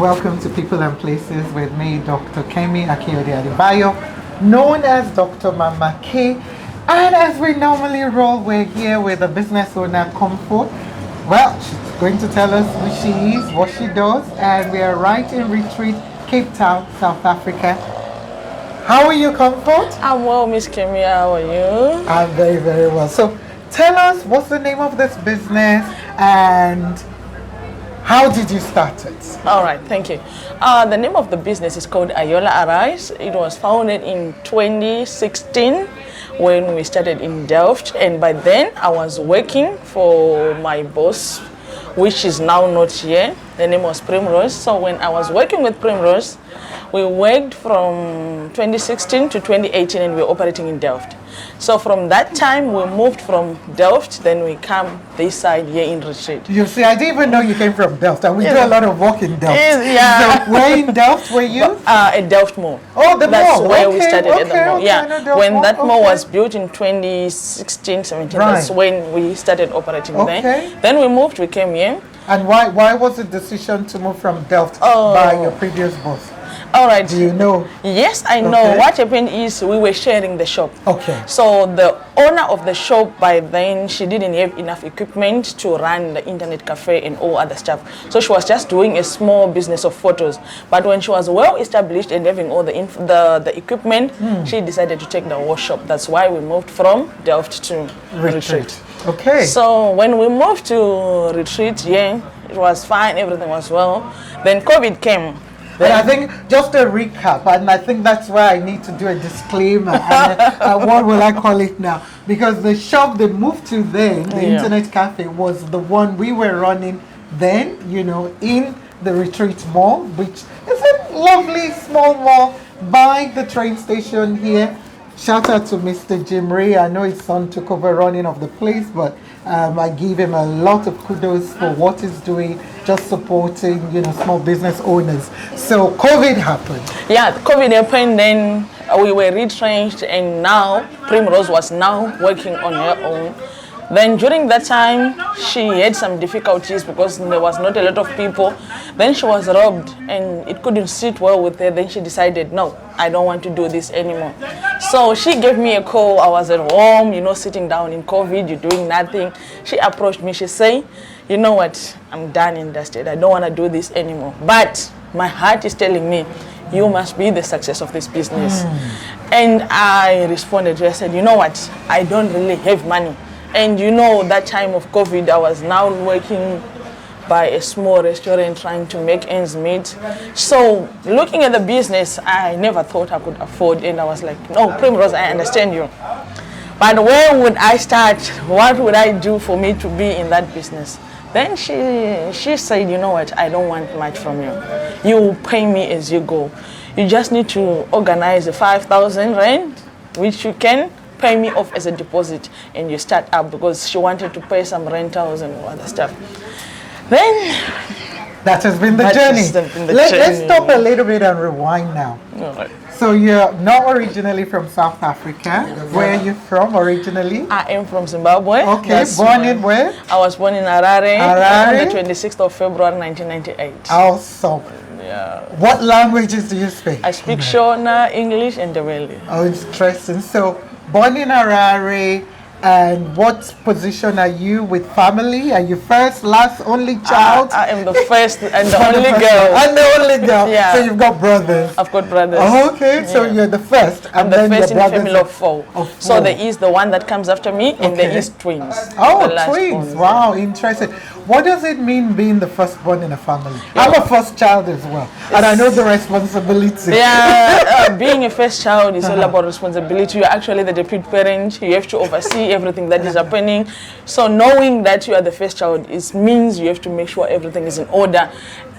welcome to People and Places with me, Dr. Kemi Adebayo, known as Dr. Mama K. And as we normally roll, we're here with a business owner, Comfort. Well, she's going to tell us who she is, what she does, and we are right in Retreat, Cape Town, South Africa. How are you, Comfort? I'm well, Miss Kemi. How are you? I'm very, very well. So tell us, what's the name of this business and how did you start it? All right, thank you. The name of the business is called Ayollar. It was founded in 2016 when we started in Delft, and by then I was working for my boss, which is now not here. The name was Primrose. So when I was working with Primrose, we worked from 2016 to 2018 and we were operating in Delft. So from that time, we moved from Delft, then we come this side here in Retreat. You see, I didn't even know you came from Delft, and we do a lot of work in Delft. Yeah. So where in Delft were you? At Delft Mall. Oh, the That's mall. where we started at the mall. Yeah. When that mall was built in 2016, 17, that's when we started operating there. Then we moved, we came here. And why was the decision to move from Delft by your previous boss? All right. Do you know? Yes, I know. What happened is we were sharing the shop. Okay. So the owner of the shop, by then, she didn't have enough equipment to run the internet cafe and all other stuff. So she was just doing a small business of photos. But when she was well established and having all the equipment, she decided to take the workshop. That's why we moved from Delft to Retreat. Okay. So when we moved to Retreat, it was fine. Everything was well. Then COVID came. But I think, just a recap, and I think that's why I need to do a disclaimer. And, what will I call it now? Because the shop they moved to then, the internet cafe, was the one we were running then, in the Retreat Mall, which is a lovely small mall by the train station here. Shout out to Mr. Jim Ray. I know his son took over running of the place, but I give him a lot of kudos for what he's doing, just supporting, small business owners. So COVID happened. Yeah, COVID happened, then we were retrenched, and now Primrose was now working on her own. Then during that time, she had some difficulties because there was not a lot of people. Then she was robbed and it couldn't sit well with her. Then she decided, no, I don't want to do this anymore. So she gave me a call. I was at home, sitting down in COVID, you're doing nothing. She approached me. She said, you know what, I'm done and dusted. I don't want to do this anymore. But my heart is telling me, you must be the success of this business. And I responded to her, I said, you know what, I don't really have money. And that time of COVID, I was now working by a small restaurant trying to make ends meet. So looking at the business, I never thought I could afford, and I was like, no, Primrose, I understand you. But where would I start? What would I do for me to be in that business? Then she said, you know what, I don't want much from you. You pay me as you go. You just need to organize a 5,000 rand, which you can pay me off as a deposit, and you start up, because she wanted to pay some rentals and other stuff. Then that has been the journey. Let's stop a little bit and rewind now. Right. So you're not originally from South Africa. Where are you from originally? I am from Zimbabwe. Okay. That's born in where? I was born in Harare on the 26th of February 1998. Awesome. Yeah. What languages do you speak? I speak Shona, English, and Ndebele. Oh, interesting. So born in Harare, and what position are you with family? Are you first, last, only child? I am the first and the only girl. And the only girl. Yeah. So you've got brothers. I've got brothers. Oh, okay, so you're the first. I'm the first in a family of four. So there is the one that comes after me, and there is twins. Oh, twins. Wow, interesting. What does it mean being the firstborn in a family? I'm a first child as well, and I know the responsibility. Yeah, being a first child is all about responsibility. You're actually the deputy parent. You have to oversee everything that is happening. So knowing that you are the first child means you have to make sure everything is in order,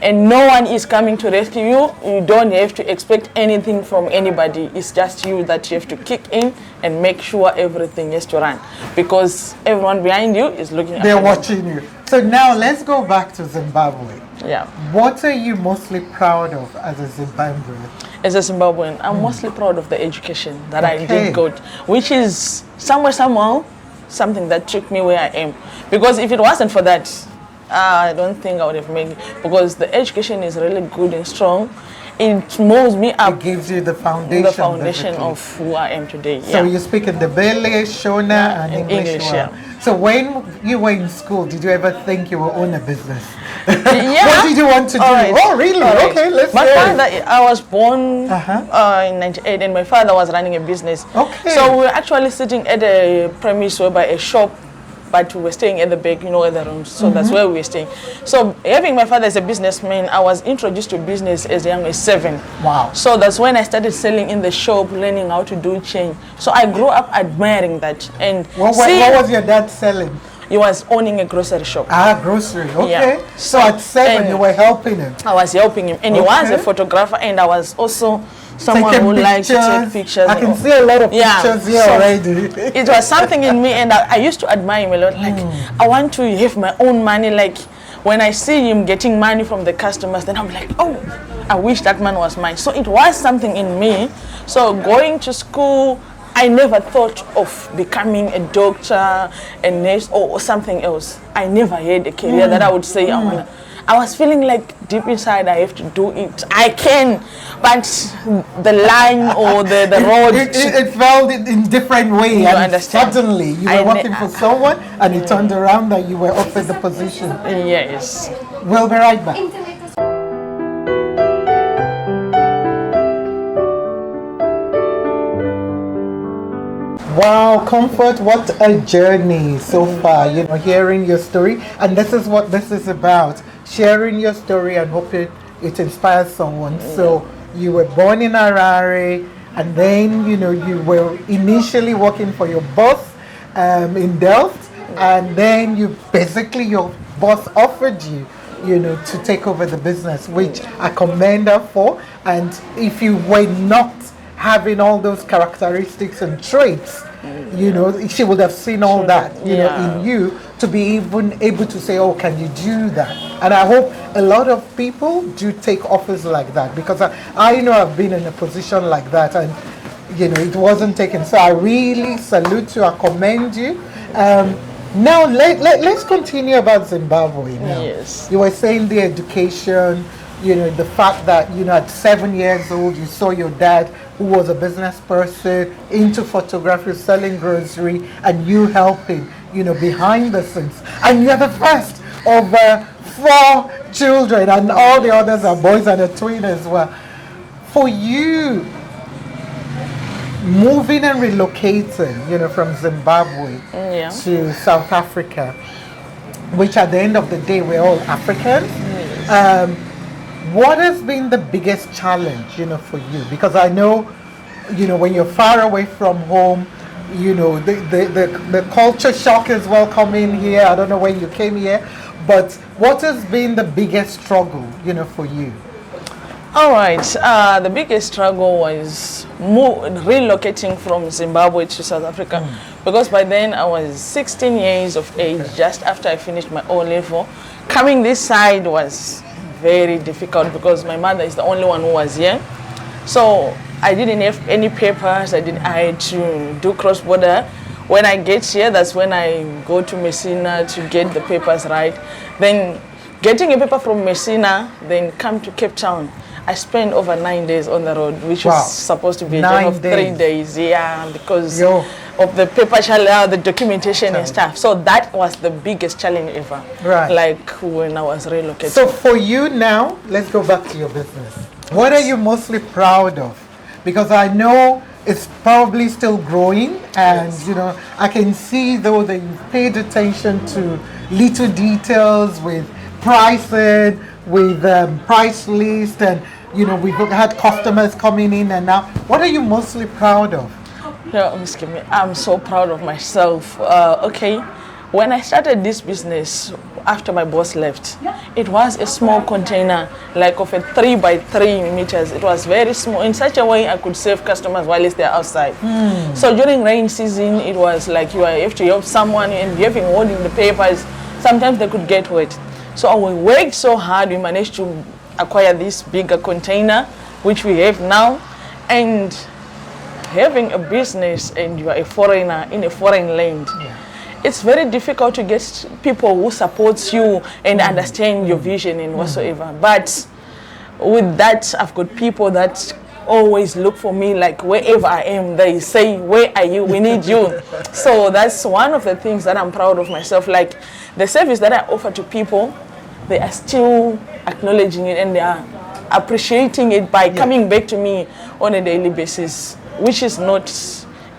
and no one is coming to rescue you. You don't have to expect anything from anybody. It's just you that you have to kick in and make sure everything has to run, because everyone behind you is looking at you. They're watching you. So now let's go back to Zimbabwe. Yeah. What are you mostly proud of as a Zimbabwean? As a Zimbabwean, I'm mostly proud of the education that I did got, which is somehow something that took me where I am. Because if it wasn't for that, I don't think I would have made it, because the education is really good and strong. It molds me up. It gives you the foundation. The foundation basically. of who I am today. So you speak in Ndebele, Shona, and English. Yeah. So when you were in school, did you ever think you would own a business? Yeah. What did you want to do? Right. Oh, really? Right. Okay, let's My hear father, it. I was born in 98, and my father was running a business. Okay. So we were actually sitting at a premise whereby a shop, but we were staying at the back, at the rooms. So that's where we were staying. So having my father as a businessman, I was introduced to business as young as 7. Wow. So that's when I started selling in the shop, learning how to do change. So I grew up admiring that. And What was your dad selling? He was owning a grocery shop. Grocery. Okay. Yeah. So at 7, you were helping him. I was helping him, and he was a photographer, and I was also someone Taking who liked to pictures. take pictures. I can see a lot of pictures here So already. it was something in me, and I used to admire him a lot. Like, I want to have my own money. Like, when I see him getting money from the customers, then I'm like, oh, I wish that man was mine. So it was something in me. So going to school, I never thought of becoming a doctor, a nurse, or something else. I never had a career that I would say, I was feeling like deep inside I have to do it. I can, but the line or the road. It felt in different way. You And understand? suddenly you were working for someone and it turned around that you were offered the position. Yes. We'll be right back. Wow, Comfort, what a journey so far, hearing your story. And this is what this is about, sharing your story and hoping it inspires someone. So you were born in Harare, and then, you were initially working for your boss in Delft, and then your boss offered you, to take over the business, which I commend her for. And if you were not having all those characteristics and traits, she would have seen all that, in you to be even able to say, oh, can you do that? And I hope a lot of people do take offers like that, because I know I've been in a position like that, and, it wasn't taken. So I really salute you, I commend you. Now, let's continue about Zimbabwe now. Yes. You were saying the education, the fact that, at 7 years old, you saw your dad, who was a business person, into photography, selling grocery, and you helping, behind the scenes. And you're the first of 4 children, and all the others are boys and a twin as well. For you, moving and relocating, from Zimbabwe to South Africa, which at the end of the day, we're all Africans. Yes. What has been the biggest challenge, for you? Because I know, when you're far away from home, the culture shock is welcoming here. I don't know when you came here, but what has been the biggest struggle, for you? All right. The biggest struggle was relocating from Zimbabwe to South Africa, because by then I was 16 years of age, just after I finished my O-level. Coming this side was very difficult because my mother is the only one who was here. So I didn't have any papers. I had to do cross-border. When I get here, that's when I go to Messina to get the papers right. Then getting a paper from Messina, then come to Cape Town. I spent over 9 days on the road, which was supposed to be a job of 3 days. Yeah, because of the paper challenge, the documentation and stuff. So that was the biggest challenge ever. Right. Like when I was relocated. So for you now, let's go back to your business. What are you mostly proud of? Because I know it's probably still growing, and I can see though that you've paid attention to little details with pricing, with price list, and we've had customers coming in and out. What are you mostly proud of? I'm so proud of myself. When I started this business after my boss left, it was a small container, like of a 3 by 3 meters. It was very small, in such a way I could save customers while they're outside. So during rain season, it was like you have to help someone, and having holding the papers, sometimes they could get wet. So we worked so hard, we managed to acquire this bigger container, which we have now. And having a business and you are a foreigner in a foreign land, it's very difficult to get people who support you and understand your vision and whatsoever. But with that, I've got people that always look for me, like wherever I am, they say, where are you? We need you. So that's one of the things that I'm proud of myself. Like the service that I offer to people, they are still acknowledging it and they are appreciating it by coming back to me on a daily basis, which is not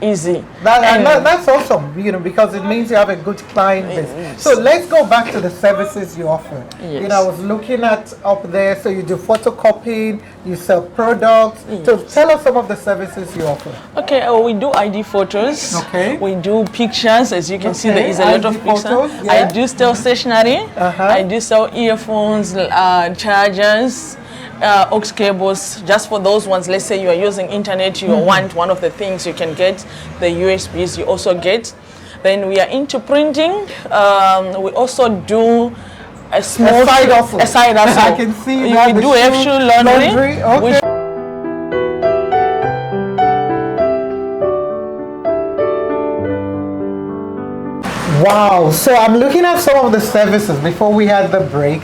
easy. That's awesome, because it means you have a good client base. Yes. So let's go back to the services you offer. Yes. I was looking at up there, so you do photocopying, you sell products. Yes. So tell us some of the services you offer. Okay, we do ID photos. Okay. We do pictures. As you can see, there is a lot ID of pictures. photos, yeah. I do sell stationery. I do sell earphones, chargers, aux cables, just for those ones. Let's say you are using internet, you want one of the things, you can get the USBs, you also get. Then we are into printing. We also do a small side hustle. I can see that. We do have shoe laundry. Okay. Wow, so I'm looking at some of the services before we had the break,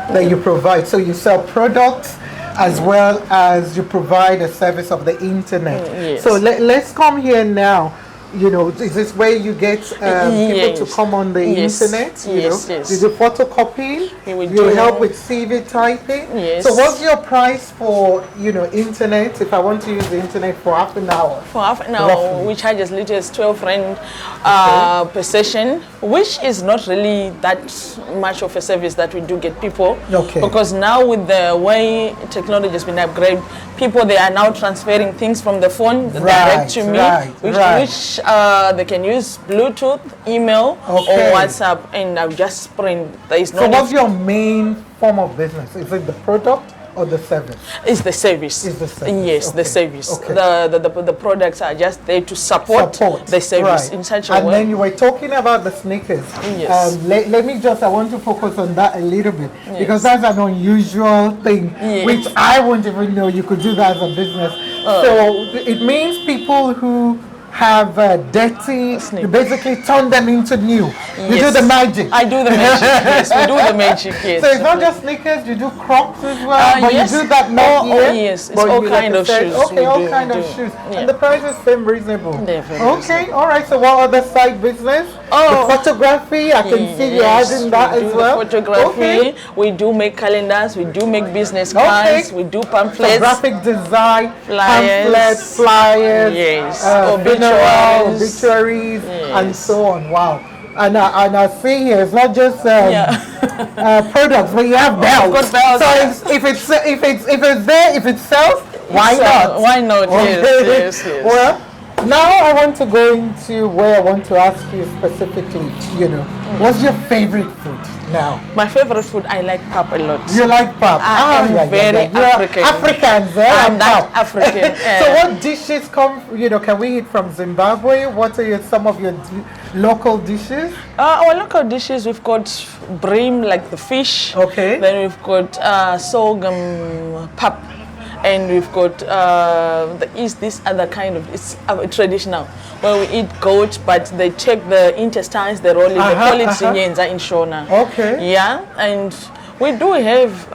that you provide. So you sell products as well as you provide a service of the internet. Yes. So let's come here now. Is this where you get people to come on the internet? Yes. You do photocopying, You help with CV typing. Yes. So what's your price for, internet, if I want to use the internet for half an hour? For half an hour, roughly? we charge as little as 12 rand per session, which is not really that much of a service that we do get people. Okay. Because now with the way technology has been upgraded, people, they are now transferring things from the phone direct to me, which they can use Bluetooth, email, or WhatsApp, and I'll just print. There is no. So what's your main form of business? Is it the product or the service? It's the service. It's the service. Yes, the service. Okay. The products are just there to support the service in such a way. And then you were talking about the sneakers. Yes. I want to focus on that a little bit, because that's an unusual thing, which I wouldn't even know you could do that as a business. So it means people who have dirty, you basically turn them into new. You do the magic. I do the magic. Yes, we do the magic. Yes. So it's not just sneakers, you do Crocs as well, but yes. you do that not here. Oh yes, it's all kind of shoes. Okay, all kind of shoes. Yeah. And the prices seem reasonable. Definitely. All right. So what other side business? The photography, I can see you adding that as well. Photography. We do make calendars. We do make business cards. We do pamphlets. So graphic design, flyers, pamphlets, flyers. Yes. Obituaries, and so on. Wow. And I see here it's not just products, but you have belts. So if it's there, if it sells, why not? Why not? Yes. Well, now I want to go into where I want to ask you specifically. What's your favorite food now? My favorite food, I like pap a lot. You like pap? I am very African. Africans, I'm that African. So what dishes come? Can we eat from Zimbabwe? What are some of your local dishes? Our local dishes, we've got bream, like the fish. Okay. Then we've got sorghum pap. And we've got this other kind of, it's traditional, where we eat goat, but they take the intestines, they roll it, they call it zinyenza in Shona. Okay. Yeah, and we do have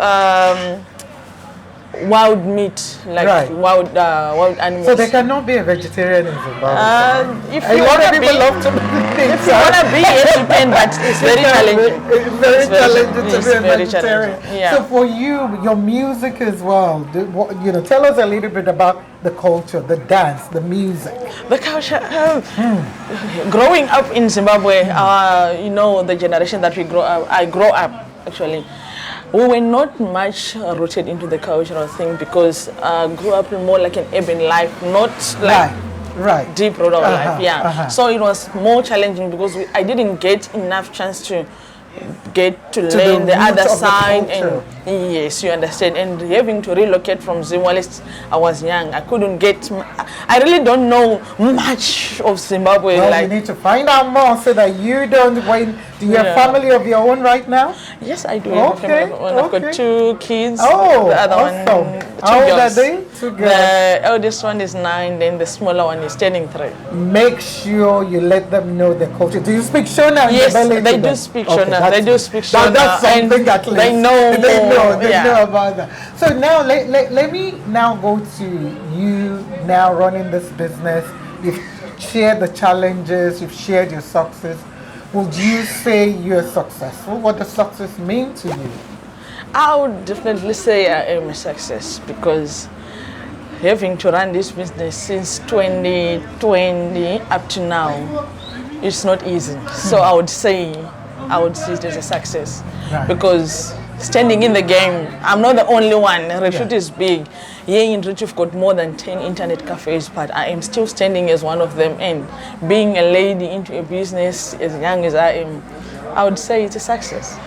wild meat, like wild animals. So there cannot be a vegetarian in Zimbabwe. If you want to be, love to if you want to be, yes, you can, but it's very challenging. It's very challenging to be a vegetarian. Yeah. So for you, your music as well, tell us a little bit about the culture, the dance, the music. The culture. Growing up in Zimbabwe, the generation that I grew up actually. We were not much rooted into the cultural thing because I grew up more like an urban life, not like deep rural life. Yeah. So it was more challenging because I didn't get enough chance to get to learn the other side and Yes, you understand. And having to relocate from Zimbabwe, I was young. I couldn't get. I really don't know much of Zimbabwe. Well, you need to find out more so that you don't. Do you have family of your own right now? Yes, I do. Have a family of my own. I've got 2 kids. Oh, the other awesome. one, 2 How old are girls. they? 2 girls. The eldest one is 9, then the smaller one is turning 3. Make sure you let them know the culture. Do you speak Shona? Yes, they do speak Shona. They do speak Shona. That's something at least. They know. They know about that. So now let me now go to you now running this business. You've shared the challenges. You've shared your success. Would you say you're successful? What does success mean to you? I would definitely say I am a success because having to run this business since 2020 up to now, it's not easy. So I would say it as a success because standing in the game, I'm not the only one. Retreat is big. Here in Retreat, we've got more than 10 internet cafes, but I am still standing as one of them. And being a lady into a business as young as I am, I would say it's a success.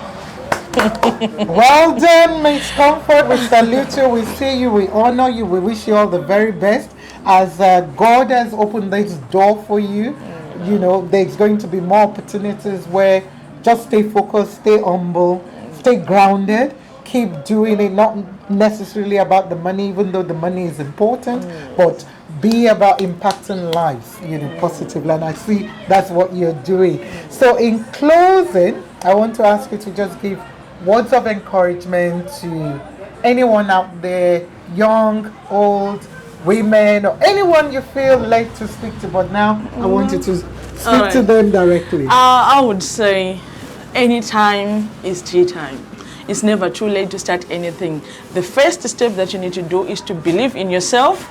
Well done, Miss Comfort. We salute you. We see you. We honor you. We wish you all the very best. As God has opened this door for you, you know, there's going to be more opportunities where just stay focused, stay humble, stay grounded, keep doing it, not necessarily about the money, even though the money is important, but be about impacting lives, you know, positively. And I see that's what you're doing. So in closing, I want to ask you to just give words of encouragement to anyone out there, young, old, women, or anyone you feel led to speak to. But now I want you to speak to them directly. I would say anytime is tea time. It's never too late to start anything. The first step that you need to do is to believe in yourself,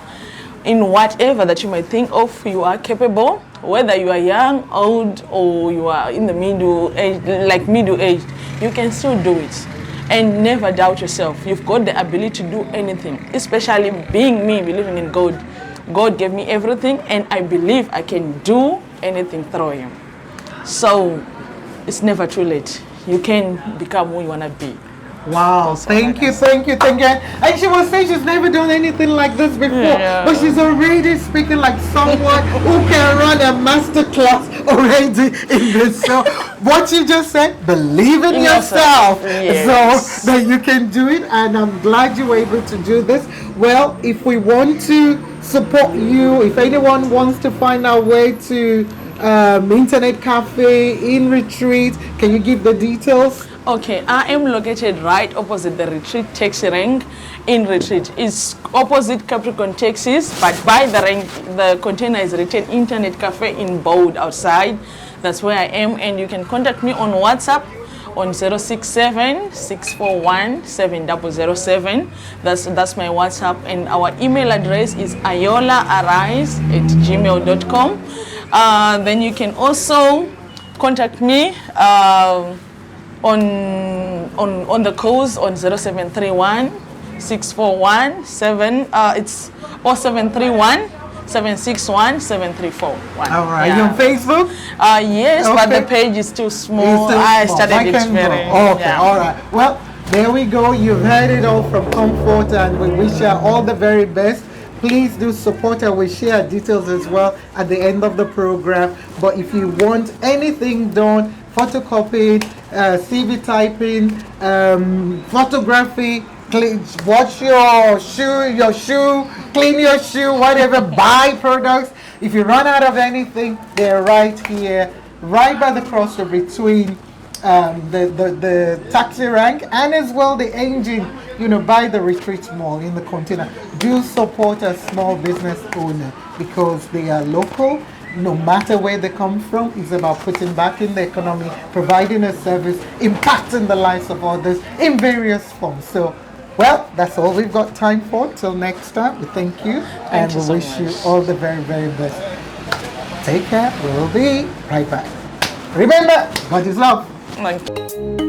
in whatever that you might think of. You are capable, whether you are young, old, or you are in the middle age, you can still do it. And never doubt yourself. You've got the ability to do anything, especially being me, believing in God. God gave me everything, and I believe I can do anything through Him. So it's never too late. You can become who you want to be. Wow, thank you. And she will say she's never done anything like this before, but she's already speaking like someone who can run a master class already in this. So what you just said, believe in yourself, so that you can do it. And I'm glad you were able to do this. Well, if we want to support you, if anyone wants to find our way to internet cafe in Retreat, can you give the details? Okay, I am located right opposite the Retreat taxi rank in Retreat. It's opposite Capricorn taxis, but by the rank, the container is written Internet Cafe in bold outside. That's where I am, and you can contact me on WhatsApp on 067-641-7007. That's my WhatsApp, and our email address is ayollararise@gmail.com. Then you can also contact me on the calls on 0731-641-7. It's 0731-761-734. All right. You on Facebook? Yes, but the page is too small. I started it very. Okay. All right. Well, there we go. You've heard it all from Comfort, and we wish her all the very best. Please do support her. We share details as well at the end of the program. But if you want anything done, photocopied, CV typing, photography, wash your shoe, clean your shoe, whatever, buy products. If you run out of anything, they're right here, right by the crossroad between the taxi rank and as well the engine, you know, by the Retreat Mall in the container. Do support a small business owner because they are local. No matter where they come from, it's about putting back in the economy, providing a service, impacting the lives of others in various forms. So, well, that's all we've got time for. Till next time, we thank you and we wish you all the very, very best. Take care. We'll be right back. Remember, God is love. Thank you.